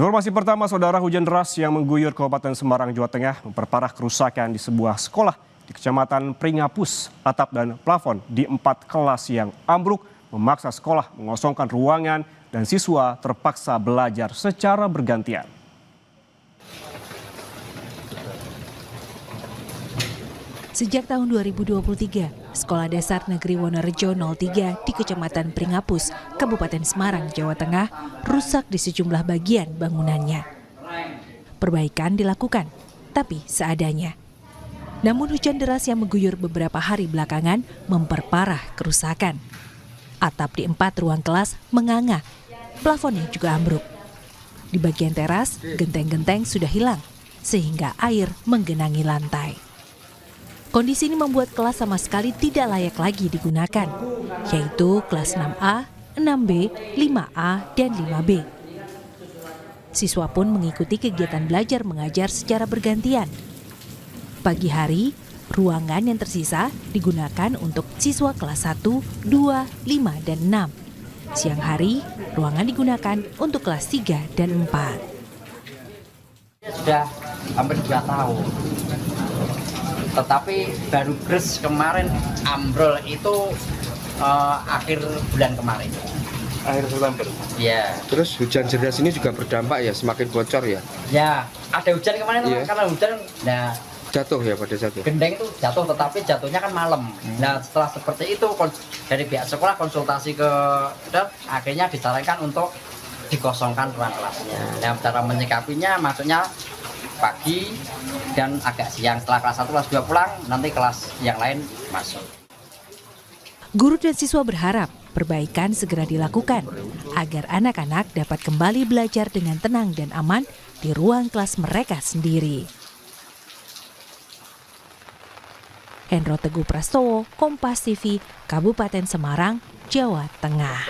Informasi pertama, saudara, hujan deras yang mengguyur Kabupaten Semarang, Jawa Tengah memperparah kerusakan di sebuah sekolah di Kecamatan Pringapus. Atap dan plafon di 4 kelas yang ambruk memaksa sekolah mengosongkan ruangan dan siswa terpaksa belajar secara bergantian. Sejak tahun 2023, Sekolah Dasar Negeri Wonorejo 03 di Kecamatan Pringapus, Kabupaten Semarang, Jawa Tengah, rusak di sejumlah bagian bangunannya. Perbaikan dilakukan, tapi seadanya. Namun hujan deras yang mengguyur beberapa hari belakangan memperparah kerusakan. Atap di 4 ruang kelas menganga, plafonnya juga ambruk. Di bagian teras, genteng-genteng sudah hilang, sehingga air menggenangi lantai. Kondisi ini membuat kelas sama sekali tidak layak lagi digunakan, yaitu kelas 6A, 6B, 5A, dan 5B. Siswa pun mengikuti kegiatan belajar mengajar secara bergantian. Pagi hari, ruangan yang tersisa digunakan untuk siswa kelas 1, 2, 5, dan 6. Siang hari, ruangan digunakan untuk kelas 3 dan 4. Sudah hampir 2 tahun. Tetapi baru gres kemarin ambrol itu akhir bulan kemarin. Akhir September. Ya. Terus hujan deras ini juga berdampak ya, semakin bocor ya? Ya, ada hujan kemarin karena hujan, nah jatuh ya pada jatuh. gendeng itu jatuh, tetapi jatuhnya kan malam. Nah setelah seperti itu dari pihak sekolah konsultasi ke akhirnya disarankan untuk dikosongkan ruang kelasnya. Nah cara menyikapinya maksudnya pagi dan agak siang, setelah kelas 1 kelas 2 pulang, nanti kelas yang lain masuk. Guru dan siswa berharap perbaikan segera dilakukan agar anak-anak dapat kembali belajar dengan tenang dan aman di ruang kelas mereka sendiri. Hendro Teguh Prastowo, Kompas TV, Kabupaten Semarang, Jawa Tengah.